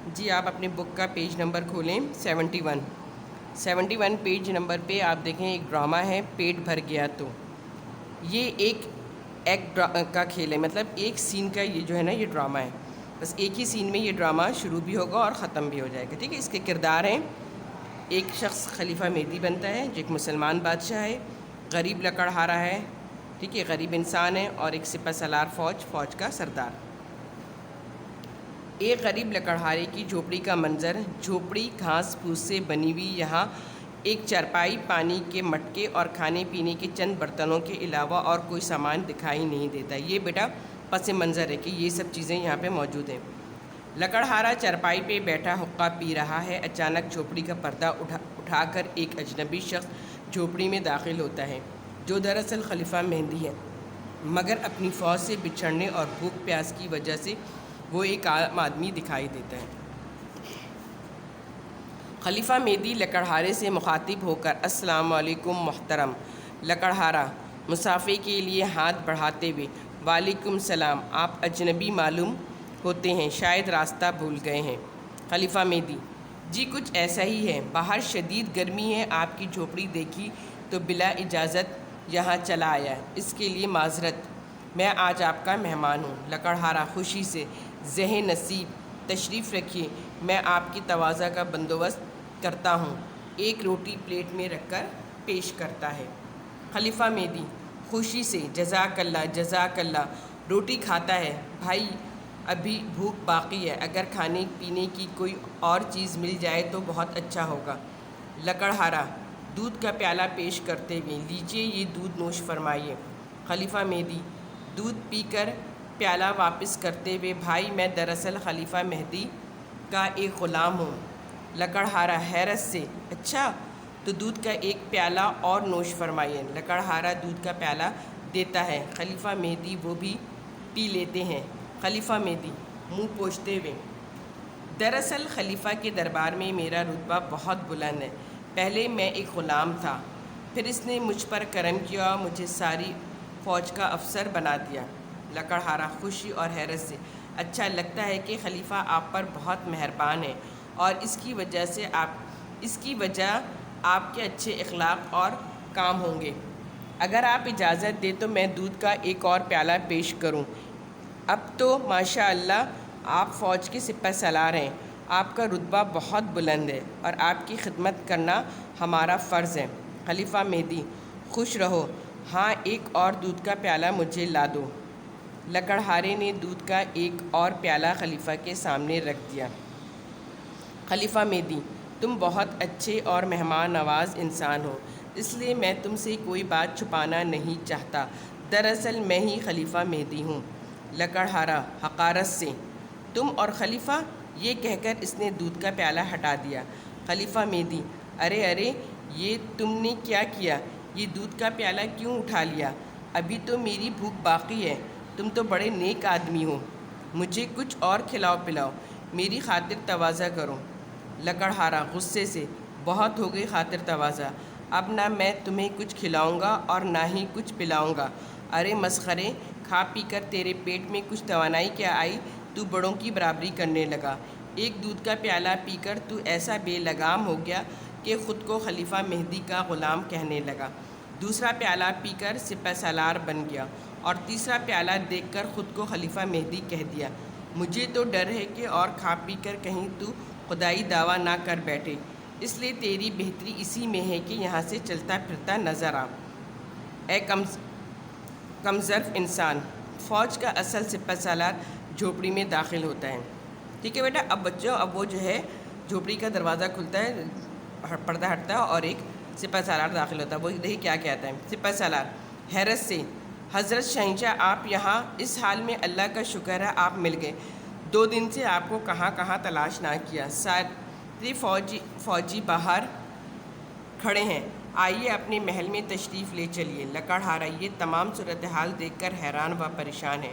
جی آپ اپنے بک کا پیج نمبر کھولیں 71 پیج نمبر پہ آپ دیکھیں ایک ڈرامہ ہے پیٹ بھر گیا تو یہ ایک ایکٹ کا کھیل ہے، مطلب ایک سین کا یہ جو ہے نا یہ ڈرامہ ہے، بس ایک ہی سین میں یہ ڈرامہ شروع بھی ہوگا اور ختم بھی ہو جائے گا، ٹھیک ہے۔ اس کے کردار ہیں، ایک شخص خلیفہ مہدی بنتا ہے جو ایک مسلمان بادشاہ ہے، غریب لکڑہارا ہے، ٹھیک ہے، غریب انسان ہے، اور ایک سپہ سالار فوج کا سردار۔ ایک غریب لکڑہارے کی جھوپڑی کا منظر، جھوپڑی گھاس پھوس سے بنی ہوئی، یہاں ایک چارپائی، پانی کے مٹکے اور کھانے پینے کے چند برتنوں کے علاوہ اور کوئی سامان دکھائی نہیں دیتا۔ یہ بیٹا پس منظر ہے کہ یہ سب چیزیں یہاں پہ موجود ہیں۔ لکڑہارا چارپائی پہ بیٹھا حقہ پی رہا ہے، اچانک جھوپڑی کا پردہ اٹھا کر ایک اجنبی شخص جھوپڑی میں داخل ہوتا ہے، جو دراصل خلیفہ مہدی ہے، مگر اپنی فوج سے بچھڑنے اور بھوک پیاس کی وجہ سے وہ ایک عام آدمی دکھائی دیتا ہے۔ خلیفہ مہدی لکڑہارے سے مخاطب ہو کر السلام علیکم محترم لکڑہارا، مصافحے کے لیے ہاتھ بڑھاتے ہوئے وعلیکم السلام، آپ اجنبی معلوم ہوتے ہیں، شاید راستہ بھول گئے ہیں۔ خلیفہ مہدی: جی کچھ ایسا ہی ہے، باہر شدید گرمی ہے، آپ کی جھوپڑی دیکھی تو بلا اجازت یہاں چلا آیا، اس کے لیے معذرت، میں آج آپ کا مہمان ہوں۔ لکڑہارا خوشی سے: ذہن نصیب، تشریف رکھیے، میں آپ کی تواضع کا بندوبست کرتا ہوں، ایک روٹی پلیٹ میں رکھ کر پیش کرتا ہے۔ خلیفہ مہدی خوشی سے: جزاک اللہ جزاک اللہ، روٹی کھاتا ہے بھائی، ابھی بھوک باقی ہے، اگر کھانے پینے کی کوئی اور چیز مل جائے تو بہت اچھا ہوگا۔ لکڑہارا دودھ کا پیالہ پیش کرتے ہوئے: لیجیے یہ دودھ نوش فرمائیے۔ خلیفہ مہدی دودھ پی کر پیالہ واپس کرتے ہوئے: بھائی میں دراصل خلیفہ مہدی کا ایک غلام ہوں۔ لکڑہارا حیرت سے: اچھا، تو دودھ کا ایک پیالہ اور نوش فرمائیے۔ لکڑہارا دودھ کا پیالہ دیتا ہے، خلیفہ مہدی وہ بھی پی لیتے ہیں۔ خلیفہ مہدی منہ پوچھتے ہوئے: دراصل خلیفہ کے دربار میں میرا رتبہ بہت بلند ہے، پہلے میں ایک غلام تھا، پھر اس نے مجھ پر کرم کیا اور مجھے ساری فوج کا افسر بنا دیا۔ لکڑہارا خوشی اور حیرت سے: اچھا، لگتا ہے کہ خلیفہ آپ پر بہت مہربان ہے اور اس کی وجہ آپ کے اچھے اخلاق اور کام ہوں گے۔ اگر آپ اجازت دیں تو میں دودھ کا ایک اور پیالہ پیش کروں۔ اب تو ماشاء اللہ آپ فوج کے سپہ سالار ہیں، آپ کا رتبہ بہت بلند ہے اور آپ کی خدمت کرنا ہمارا فرض ہے۔ خلیفہ مہدی: خوش رہو، ہاں ایک اور دودھ کا پیالہ مجھے لا دو۔ لکڑہارے نے دودھ کا ایک اور پیالہ خلیفہ کے سامنے رکھ دیا۔ خلیفہ مہدی: تم بہت اچھے اور مہمان نواز انسان ہو، اس لیے میں تم سے کوئی بات چھپانا نہیں چاہتا، دراصل میں ہی خلیفہ مہدی ہوں۔ لکڑہارا حقارت سے: تم اور خلیفہ؟ یہ کہہ کر اس نے دودھ کا پیالہ ہٹا دیا۔ خلیفہ مہدی: ارے یہ تم نے کیا کیا، یہ دودھ کا پیالہ کیوں اٹھا لیا، ابھی تو میری بھوک باقی ہے، تم تو بڑے نیک آدمی ہو، مجھے کچھ اور کھلاؤ پلاؤ، میری خاطر تواضع کرو۔ لکڑہارا غصے سے: بہت ہو گئی خاطر تواضع، اب نہ میں تمہیں کچھ کھلاؤں گا اور نہ ہی کچھ پلاؤں گا۔ ارے مسخرے، کھا پی کر تیرے پیٹ میں کچھ توانائی کیا آئی، تو بڑوں کی برابری کرنے لگا، ایک دودھ کا پیالہ پی کر تو ایسا بے لگام ہو گیا کہ خود کو خلیفہ مہدی کا غلام کہنے لگا، دوسرا پیالہ پی کر سپہ سالار بن گیا اور تیسرا پیالہ دیکھ کر خود کو خلیفہ مہدی کہہ دیا۔ مجھے تو ڈر ہے کہ اور کھا پی کر کہیں تو خدائی دعویٰ نہ کر بیٹھے، اس لیے تیری بہتری اسی میں ہے کہ یہاں سے چلتا پھرتا نظر آ۔ اے کمظرف انسان! فوج کا اصل سپہ سالار جھوپڑی میں داخل ہوتا ہے۔ ٹھیک ہے بیٹا، اب بچوں اب وہ جو ہے جھوپڑی کا دروازہ کھلتا ہے، پردہ ہٹتا ہے اور ایک سپہ سالار داخل ہوتا ہے۔ وہ دیکھیے کیا کہتا ہے۔ سپہ سالار حیرت سے: حضرت شہنشاہ، آپ یہاں اس حال میں، اللہ کا شکر ہے آپ مل گئے، 2 دن سے آپ کو کہاں کہاں تلاش نہ کیا، سارے فوجی باہر کھڑے ہیں، آئیے اپنے محل میں تشریف لے چلیے۔ لکڑہارا یہ تمام صورتحال دیکھ کر حیران و پریشان ہے۔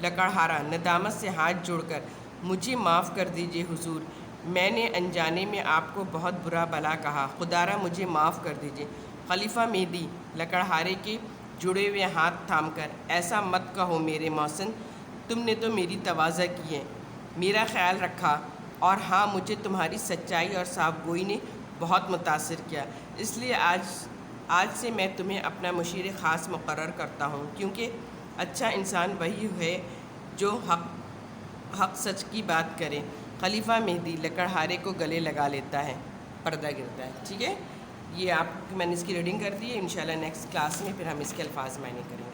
لکڑہارا ندامت سے ہاتھ جوڑ کر: مجھے معاف کر دیجیے حضور، میں نے انجانے میں آپ کو بہت برا بھلا کہا، خدا را مجھے معاف کر دیجیے۔ خلیفہ مہدی لکڑہارے کے جڑے ہوئے ہاتھ تھام کر: ایسا مت کہو میرے محسن، تم نے تو میری تواضع کی ہے، میرا خیال رکھا، اور ہاں مجھے تمہاری سچائی اور صاف گوئی نے بہت متاثر کیا، اس لیے آج سے میں تمہیں اپنا مشیر خاص مقرر کرتا ہوں، کیونکہ اچھا انسان وہی ہے جو حق سچ کی بات کرے۔ خلیفہ مہدی لکڑہارے کو گلے لگا لیتا ہے، پردہ گرتا ہے۔ ٹھیک ہے، یہ آپ میں نے اس کی ریڈنگ کر دی ہے، انشاءاللہ نیکسٹ کلاس میں پھر ہم اس کے الفاظ معنی کریں گے۔